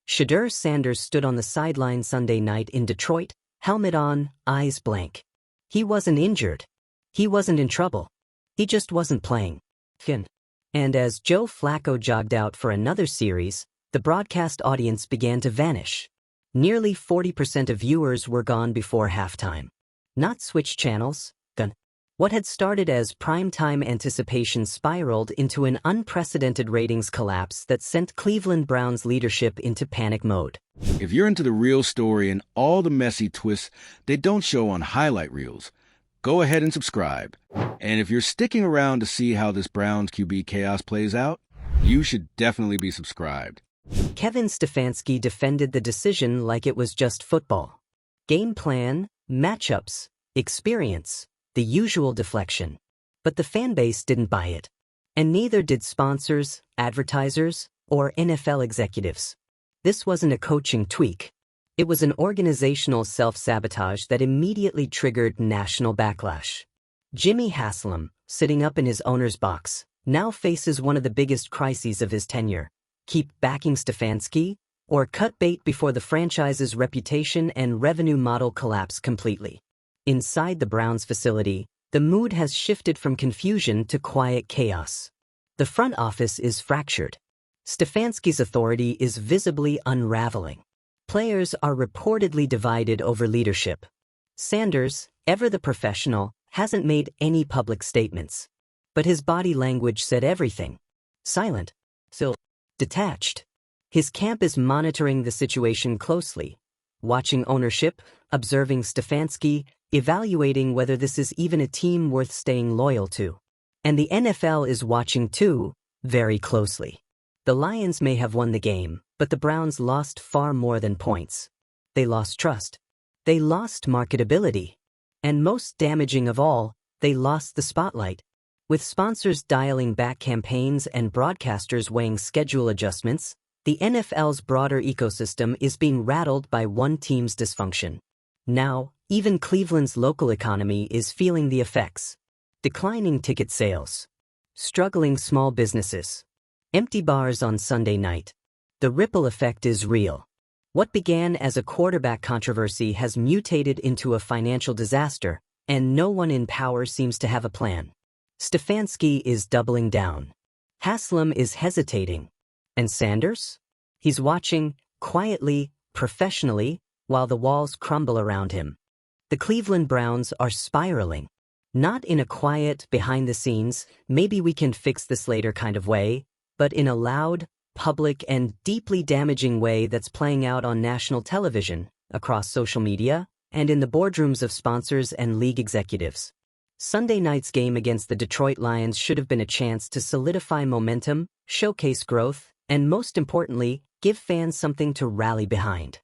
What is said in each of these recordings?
Shedeur Sanders stood on the sideline Sunday night in Detroit, helmet on, eyes blank. He wasn't injured. He wasn't in trouble. He just wasn't playing. And as Joe Flacco jogged out for another series, the broadcast audience began to vanish. Nearly 40% of viewers were gone before halftime. Not switch channels. What had started as primetime anticipation spiraled into an unprecedented ratings collapse that sent Cleveland Browns leadership into panic mode. If you're into the real story and all the messy twists they don't show on highlight reels, go ahead and subscribe. And if you're sticking around to see how this Browns QB chaos plays out, you should definitely be subscribed. Kevin Stefanski defended the decision like it was just football. Game plan, matchups, experience, the usual deflection. But the fanbase didn't buy it. And neither did sponsors, advertisers, or NFL executives. This wasn't a coaching tweak. It was an organizational self-sabotage that immediately triggered national backlash. Jimmy Haslam, sitting up in his owner's box, now faces one of the biggest crises of his tenure. Keep backing Stefanski, or cut bait before the franchise's reputation and revenue model collapse completely. Inside the Browns facility, the mood has shifted from confusion to quiet chaos. The front office is fractured. Stefanski's authority is visibly unraveling. Players are reportedly divided over leadership. Sanders, ever the professional, hasn't made any public statements. But his body language said everything. Silent. Still detached. His camp is monitoring the situation closely, watching ownership, observing Stefanski, evaluating whether this is even a team worth staying loyal to. And the NFL is watching too, very closely. The Lions may have won the game, but the Browns lost far more than points. They lost trust. They lost marketability. And most damaging of all, they lost the spotlight. With sponsors dialing back campaigns and broadcasters weighing schedule adjustments, the NFL's broader ecosystem is being rattled by one team's dysfunction. Now, even Cleveland's local economy is feeling the effects. Declining ticket sales. Struggling small businesses. Empty bars on Sunday night. The ripple effect is real. What began as a quarterback controversy has mutated into a financial disaster, and no one in power seems to have a plan. Stefanski is doubling down. Haslam is hesitating. And Sanders? He's watching, quietly, professionally, while the walls crumble around him. The Cleveland Browns are spiraling. Not in a quiet, behind-the-scenes, maybe we can fix this later kind of way, but in a loud, public, and deeply damaging way that's playing out on national television, across social media, and in the boardrooms of sponsors and league executives. Sunday night's game against the Detroit Lions should have been a chance to solidify momentum, showcase growth, and most importantly, give fans something to rally behind.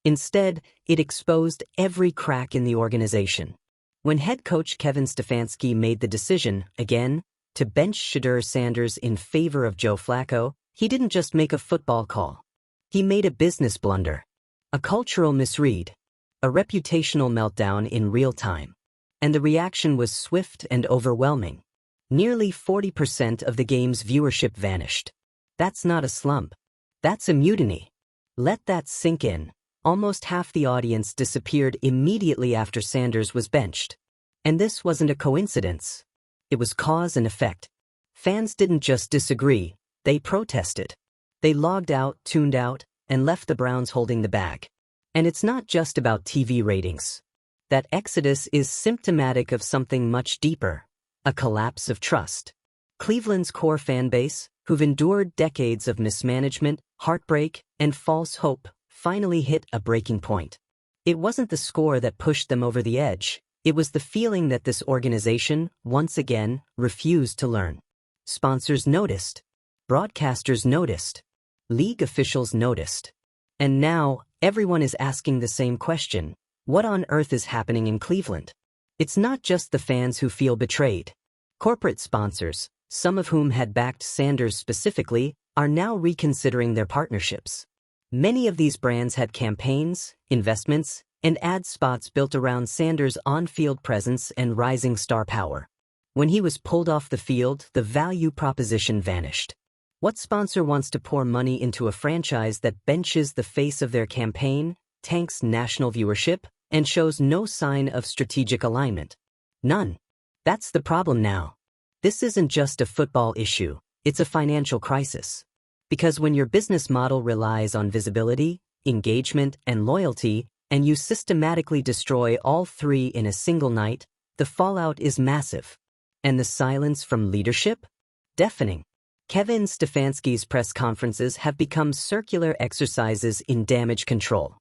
Instead, it exposed every crack in the organization. When head coach Kevin Stefanski made the decision, again, to bench Shedeur Sanders in favor of Joe Flacco, he didn't just make a football call. He made a business blunder, a cultural misread, a reputational meltdown in real time. And the reaction was swift and overwhelming. Nearly 40% of the game's viewership vanished. That's not a slump. That's a mutiny. Let that sink in. Almost half the audience disappeared immediately after Sanders was benched. And this wasn't a coincidence. It was cause and effect. Fans didn't just disagree, they protested. They logged out, tuned out, and left the Browns holding the bag. And it's not just about TV ratings. That exodus is symptomatic of something much deeper, a collapse of trust. Cleveland's core fan base, who've endured decades of mismanagement, heartbreak, and false hope, finally hit a breaking point. It wasn't the score that pushed them over the edge. It was the feeling that this organization, once again, refused to learn. Sponsors noticed. Broadcasters noticed. League officials noticed. And now, everyone is asking the same question. What on earth is happening in Cleveland? It's not just the fans who feel betrayed. Corporate sponsors, some of whom had backed Sanders specifically, are now reconsidering their partnerships. Many of these brands had campaigns, investments, and ad spots built around Sanders' on-field presence and rising star power. When he was pulled off the field, the value proposition vanished. What sponsor wants to pour money into a franchise that benches the face of their campaign, tanks national viewership, and shows no sign of strategic alignment? None. That's the problem now. This isn't just a football issue, it's a financial crisis. Because when your business model relies on visibility, engagement, and loyalty, and you systematically destroy all three in a single night, the fallout is massive. And the silence from leadership? Deafening. Kevin Stefanski's press conferences have become circular exercises in damage control.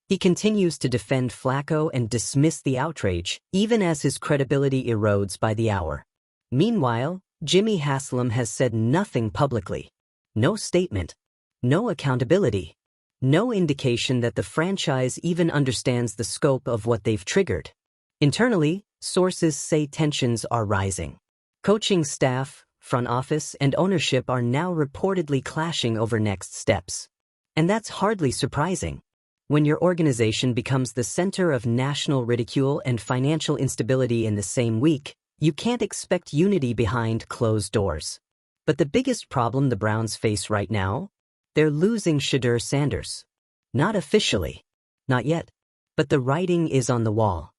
He continues to defend Flacco and dismiss the outrage, even as his credibility erodes by the hour. Meanwhile, Jimmy Haslam has said nothing publicly. No statement. No accountability. No indication that the franchise even understands the scope of what they've triggered. Internally, sources say tensions are rising. Coaching staff, front office, and ownership are now reportedly clashing over next steps. And that's hardly surprising. When your organization becomes the center of national ridicule and financial instability in the same week, you can't expect unity behind closed doors. But the biggest problem the Browns face right now? They're losing Shedeur Sanders. Not officially. Not yet. But the writing is on the wall.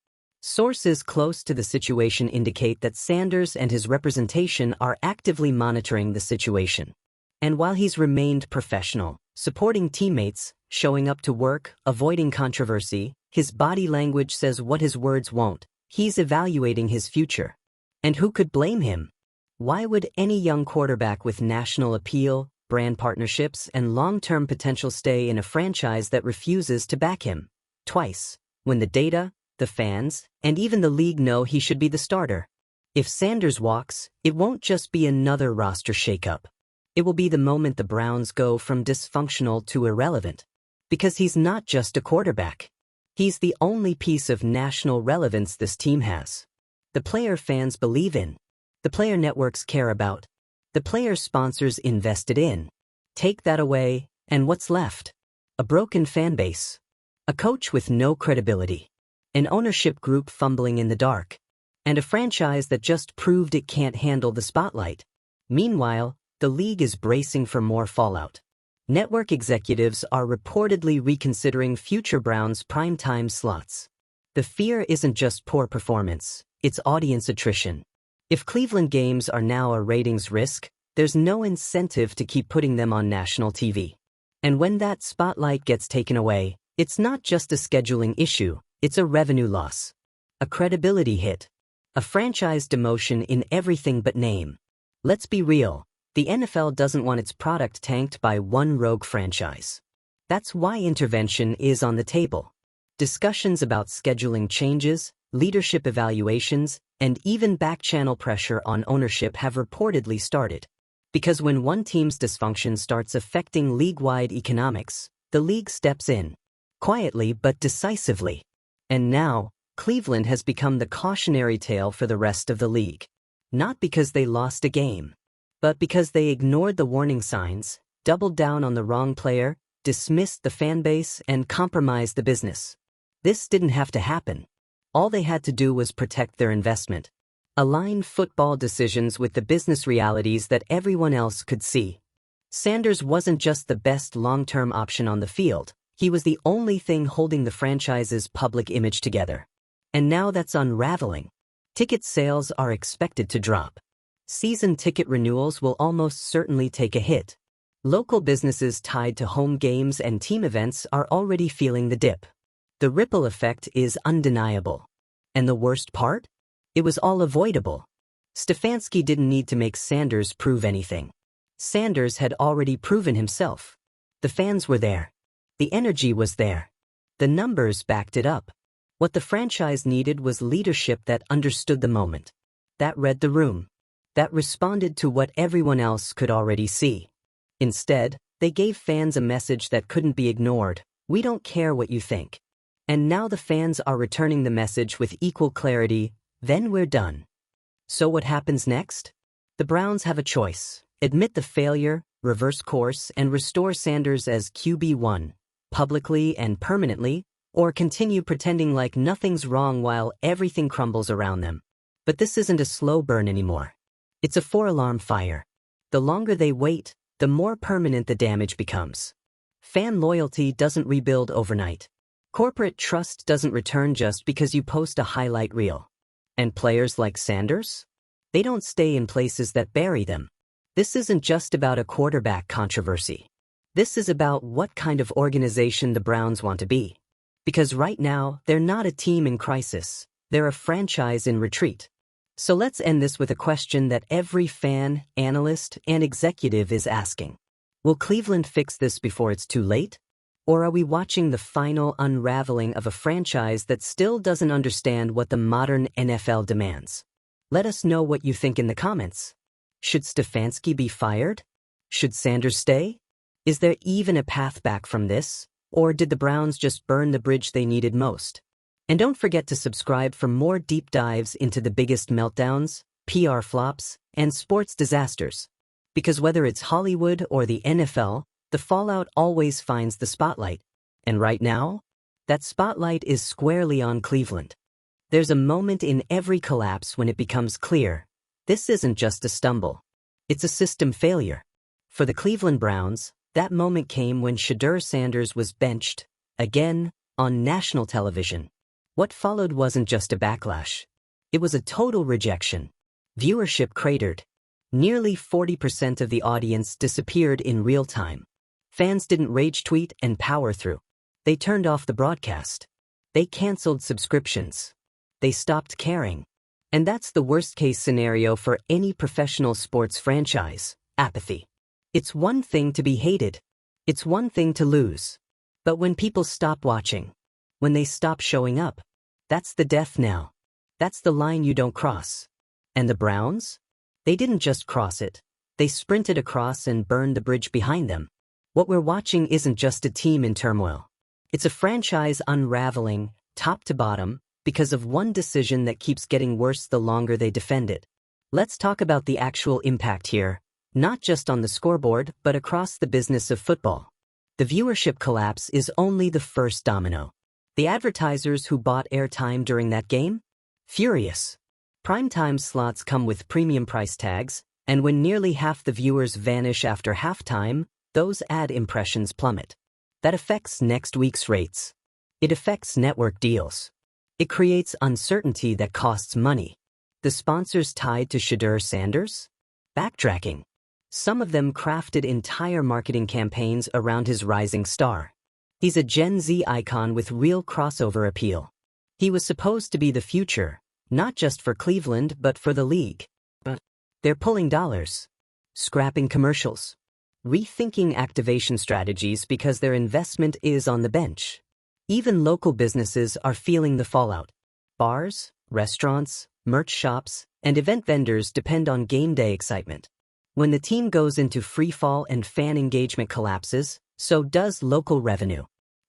Sources close to the situation indicate that Sanders and his representation are actively monitoring the situation. And while he's remained professional, supporting teammates, showing up to work, avoiding controversy, his body language says what his words won't. He's evaluating his future. And who could blame him? Why would any young quarterback with national appeal, brand partnerships, and long-term potential stay in a franchise that refuses to back him? Twice, when the data, the fans, and even the league know he should be the starter. If Sanders walks, it won't just be another roster shakeup. It will be the moment the Browns go from dysfunctional to irrelevant. Because he's not just a quarterback. He's the only piece of national relevance this team has. The player fans believe in. The player networks care about. The player sponsors invested in. Take that away, and what's left? A broken fan base. A coach with no credibility. An ownership group fumbling in the dark. And a franchise that just proved it can't handle the spotlight. Meanwhile, the league is bracing for more fallout. Network executives are reportedly reconsidering future Browns primetime slots. The fear isn't just poor performance, it's audience attrition. If Cleveland games are now a ratings risk, there's no incentive to keep putting them on national TV. And when that spotlight gets taken away, it's not just a scheduling issue, it's a revenue loss. A credibility hit. A franchise demotion in everything but name. Let's be real. The NFL doesn't want its product tanked by one rogue franchise. That's why intervention is on the table. Discussions about scheduling changes, leadership evaluations, and even back-channel pressure on ownership have reportedly started. Because when one team's dysfunction starts affecting league-wide economics, the league steps in. Quietly but decisively. And now, Cleveland has become the cautionary tale for the rest of the league. Not because they lost a game, but because they ignored the warning signs, doubled down on the wrong player, dismissed the fan base, and compromised the business. This didn't have to happen. All they had to do was protect their investment. Align football decisions with the business realities that everyone else could see. Sanders wasn't just the best long-term option on the field, he was the only thing holding the franchise's public image together. And now that's unraveling. Ticket sales are expected to drop. Season ticket renewals will almost certainly take a hit. Local businesses tied to home games and team events are already feeling the dip. The ripple effect is undeniable. And the worst part? It was all avoidable. Stefanski didn't need to make Sanders prove anything. Sanders had already proven himself. The fans were there. The energy was there. The numbers backed it up. What the franchise needed was leadership that understood the moment. That read the room. That responded to what everyone else could already see. Instead, they gave fans a message that couldn't be ignored. We don't care what you think. And now the fans are returning the message with equal clarity. Then we're done. So what happens next? The Browns have a choice. Admit the failure, reverse course, and restore Sanders as QB1, publicly and permanently, or continue pretending like nothing's wrong while everything crumbles around them. But this isn't a slow burn anymore. It's a 4-alarm fire. The longer they wait, the more permanent the damage becomes. Fan loyalty doesn't rebuild overnight. Corporate trust doesn't return just because you post a highlight reel. And players like Sanders? They don't stay in places that bury them. This isn't just about a quarterback controversy. This is about what kind of organization the Browns want to be. Because right now, they're not a team in crisis. They're a franchise in retreat. So let's end this with a question that every fan, analyst, and executive is asking. Will Cleveland fix this before it's too late? Or are we watching the final unraveling of a franchise that still doesn't understand what the modern NFL demands? Let us know what you think in the comments. Should Stefanski be fired? Should Sanders stay? Is there even a path back from this? Or did the Browns just burn the bridge they needed most? And don't forget to subscribe for more deep dives into the biggest meltdowns, PR flops, and sports disasters. Because whether it's Hollywood or the NFL, the fallout always finds the spotlight. And right now, that spotlight is squarely on Cleveland. There's a moment in every collapse when it becomes clear, this isn't just a stumble. It's a system failure. For the Cleveland Browns, that moment came when Shedeur Sanders was benched, again, on national television. What followed wasn't just a backlash. It was a total rejection. Viewership cratered. Nearly 40% of the audience disappeared in real time. Fans didn't rage tweet and power through. They turned off the broadcast. They canceled subscriptions. They stopped caring. And that's the worst-case scenario for any professional sports franchise: apathy. It's one thing to be hated. It's one thing to lose. But when people stop watching, when they stop showing up, that's the death knell. That's the line you don't cross. And the Browns? They didn't just cross it. They sprinted across and burned the bridge behind them. What we're watching isn't just a team in turmoil. It's a franchise unraveling, top to bottom, because of one decision that keeps getting worse the longer they defend it. Let's talk about the actual impact here, not just on the scoreboard, but across the business of football. The viewership collapse is only the first domino. The advertisers who bought airtime during that game? Furious. Primetime slots come with premium price tags, and when nearly half the viewers vanish after halftime, those ad impressions plummet. That affects next week's rates. It affects network deals. It creates uncertainty that costs money. The sponsors tied to Shedeur Sanders? Backtracking. Some of them crafted entire marketing campaigns around his rising star. He's a Gen Z icon with real crossover appeal. He was supposed to be the future, not just for Cleveland but for the league. But they're pulling dollars, scrapping commercials, rethinking activation strategies because their investment is on the bench. Even local businesses are feeling the fallout. Bars, restaurants, merch shops, and event vendors depend on game day excitement. When the team goes into freefall and fan engagement collapses, so does local revenue.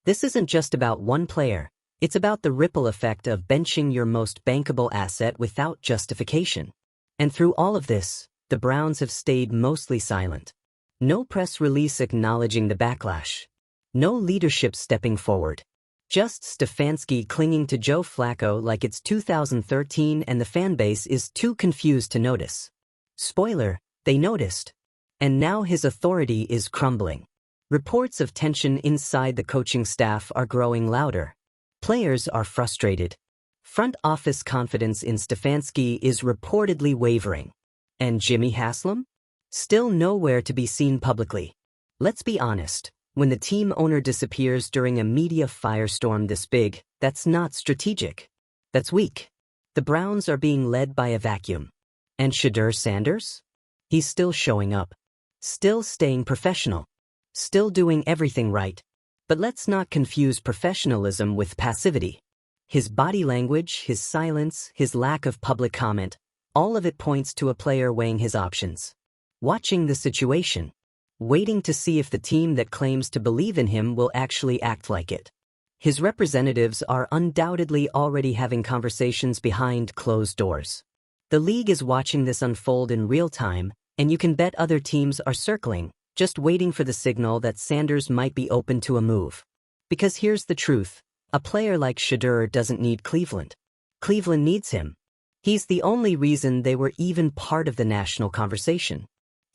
This isn't just about one player. It's about the ripple effect of benching your most bankable asset without justification. And through all of this, the Browns have stayed mostly silent. No press release acknowledging the backlash. No leadership stepping forward. Just Stefanski clinging to Joe Flacco like it's 2013 and the fan base is too confused to notice. Spoiler, they noticed. And now his authority is crumbling. Reports of tension inside the coaching staff are growing louder. Players are frustrated. Front office confidence in Stefanski is reportedly wavering. And Jimmy Haslam? Still nowhere to be seen publicly. Let's be honest, when the team owner disappears during a media firestorm this big, that's not strategic. That's weak. The Browns are being led by a vacuum. And Shedeur Sanders? He's still showing up. Still staying professional. Still doing everything right. But let's not confuse professionalism with passivity. His body language, his silence, his lack of public comment, all of it points to a player weighing his options. Watching the situation. Waiting to see if the team that claims to believe in him will actually act like it. His representatives are undoubtedly already having conversations behind closed doors. The league is watching this unfold in real time, and you can bet other teams are circling, just waiting for the signal that Sanders might be open to a move. Because here's the truth, a player like Shedeur doesn't need Cleveland. Cleveland needs him. He's the only reason they were even part of the national conversation.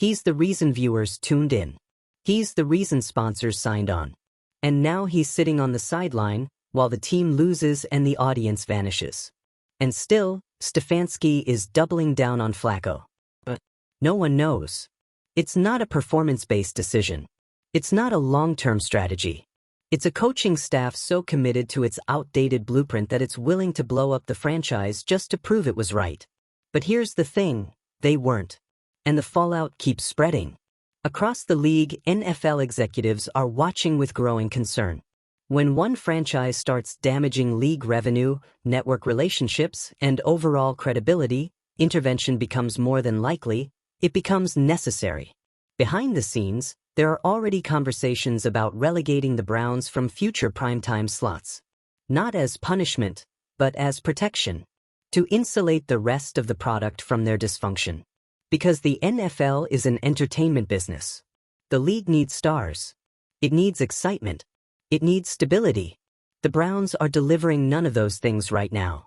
He's the reason viewers tuned in. He's the reason sponsors signed on. And now he's sitting on the sideline while the team loses and the audience vanishes. And still, Stefanski is doubling down on Flacco. But no one knows. It's not a performance-based decision. It's not a long-term strategy. It's a coaching staff so committed to its outdated blueprint that it's willing to blow up the franchise just to prove it was right. But here's the thing, they weren't. And the fallout keeps spreading. Across the league, NFL executives are watching with growing concern. When one franchise starts damaging league revenue, network relationships, and overall credibility, intervention becomes more than likely, it becomes necessary. Behind the scenes, there are already conversations about relegating the Browns from future primetime slots. Not as punishment, but as protection. To insulate the rest of the product from their dysfunction. Because the NFL is an entertainment business. The league needs stars. It needs excitement. It needs stability. The Browns are delivering none of those things right now.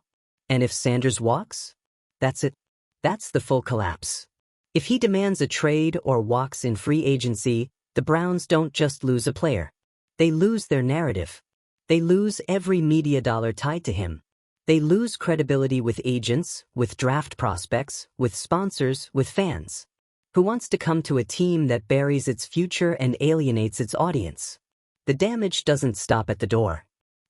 And if Sanders walks? That's it. That's the full collapse. If he demands a trade or walks in free agency, the Browns don't just lose a player. They lose their narrative. They lose every media dollar tied to him. They lose credibility with agents, with draft prospects, with sponsors, with fans. Who wants to come to a team that buries its future and alienates its audience? The damage doesn't stop at the door.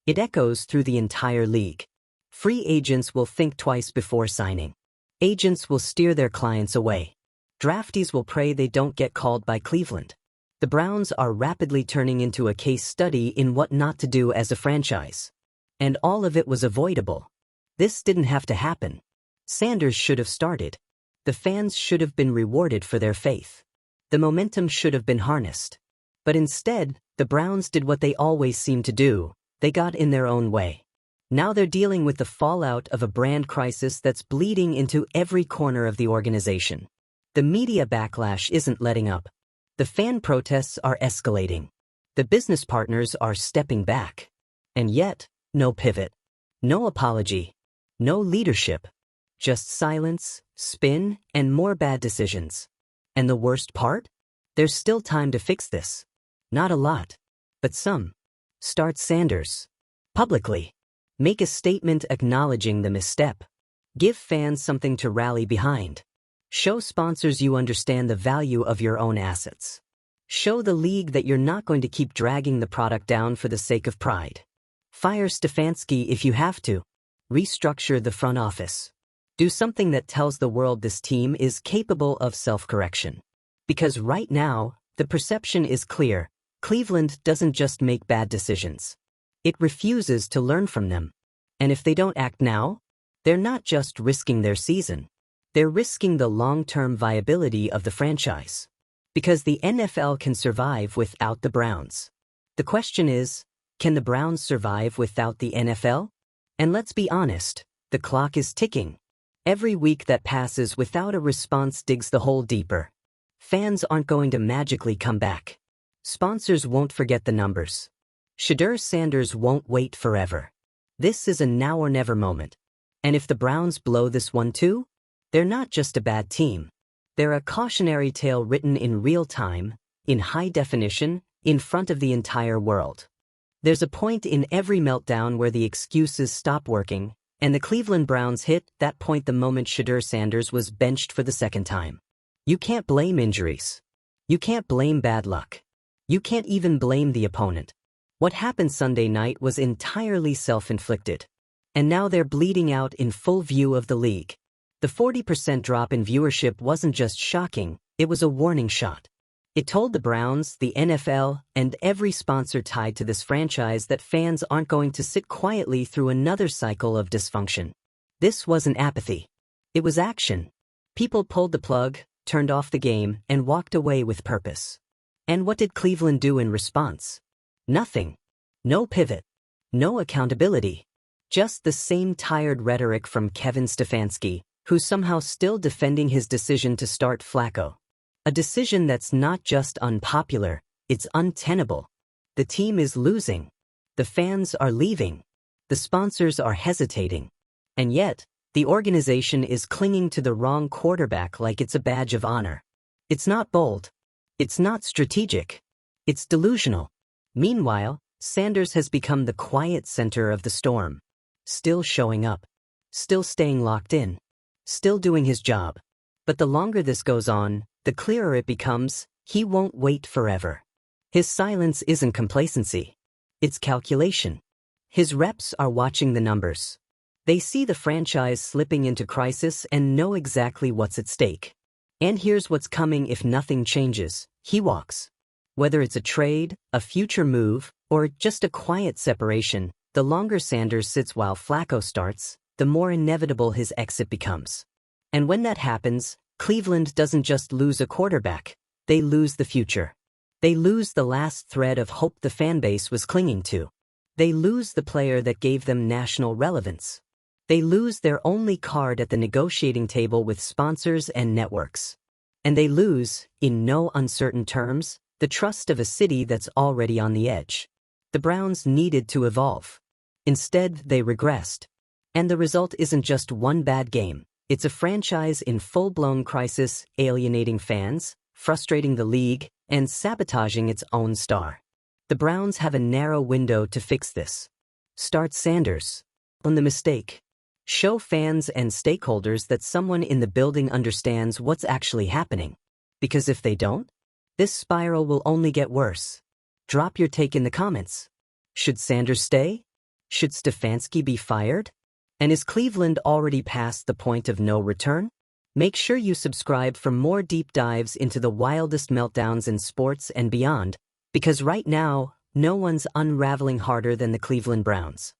It echoes through the entire league. Free agents will think twice before signing. Agents will steer their clients away. Draftees will pray they don't get called by Cleveland. The Browns are rapidly turning into a case study in what not to do as a franchise. And all of it was avoidable. This didn't have to happen. Sanders should have started. The fans should have been rewarded for their faith. The momentum should have been harnessed. But instead, the Browns did what they always seem to do. They got in their own way. Now they're dealing with the fallout of a brand crisis that's bleeding into every corner of the organization. The media backlash isn't letting up. The fan protests are escalating. The business partners are stepping back. And yet, no pivot. No apology. No leadership. Just silence, spin, and more bad decisions. And the worst part? There's still time to fix this. Not a lot, but some. Start Sanders. Publicly. Make a statement acknowledging the misstep. Give fans something to rally behind. Show sponsors you understand the value of your own assets. Show the league that you're not going to keep dragging the product down for the sake of pride. Fire Stefanski if you have to. Restructure the front office. Do something that tells the world this team is capable of self-correction. Because right now, the perception is clear. Cleveland doesn't just make bad decisions. It refuses to learn from them. And if they don't act now, they're not just risking their season. They're risking the long-term viability of the franchise. Because the NFL can survive without the Browns. The question is, can the Browns survive without the NFL? And let's be honest, the clock is ticking. Every week that passes without a response digs the hole deeper. Fans aren't going to magically come back. Sponsors won't forget the numbers. Shedeur Sanders won't wait forever. This is a now or never moment. And if the Browns blow this one too, they're not just a bad team. They're a cautionary tale written in real time, in high definition, in front of the entire world. There's a point in every meltdown where the excuses stop working, and the Cleveland Browns hit that point the moment Shedeur Sanders was benched for the second time. You can't blame injuries. You can't blame bad luck. You can't even blame the opponent. What happened Sunday night was entirely self-inflicted. And now they're bleeding out in full view of the league. The 40% drop in viewership wasn't just shocking, it was a warning shot. It told the Browns, the NFL, and every sponsor tied to this franchise that fans aren't going to sit quietly through another cycle of dysfunction. This wasn't apathy. It was action. People pulled the plug, turned off the game, and walked away with purpose. And what did Cleveland do in response? Nothing. No pivot. No accountability. Just the same tired rhetoric from Kevin Stefanski, who's somehow still defending his decision to start Flacco. A decision that's not just unpopular, it's untenable. The team is losing. The fans are leaving. The sponsors are hesitating. And yet, the organization is clinging to the wrong quarterback like it's a badge of honor. It's not bold. It's not strategic. It's delusional. Meanwhile, Sanders has become the quiet center of the storm. Still showing up. Still staying locked in. Still doing his job. But the longer this goes on, the clearer it becomes, he won't wait forever. His silence isn't complacency. It's calculation. His reps are watching the numbers. They see the franchise slipping into crisis and know exactly what's at stake. And here's what's coming if nothing changes. He walks. Whether it's a trade, a future move, or just a quiet separation, the longer Sanders sits while Flacco starts, the more inevitable his exit becomes. And when that happens, Cleveland doesn't just lose a quarterback, they lose the future. They lose the last thread of hope the fanbase was clinging to. They lose the player that gave them national relevance. They lose their only card at the negotiating table with sponsors and networks. And they lose, in no uncertain terms, the trust of a city that's already on the edge. The Browns needed to evolve. Instead, they regressed. And the result isn't just one bad game. It's a franchise in full-blown crisis, alienating fans, frustrating the league, and sabotaging its own star. The Browns have a narrow window to fix this. Start Sanders. Own the mistake. Show fans and stakeholders that someone in the building understands what's actually happening. Because if they don't, this spiral will only get worse. Drop your take in the comments. Should Sanders stay? Should Stefanski be fired? And is Cleveland already past the point of no return? Make sure you subscribe for more deep dives into the wildest meltdowns in sports and beyond, because right now, no one's unraveling harder than the Cleveland Browns.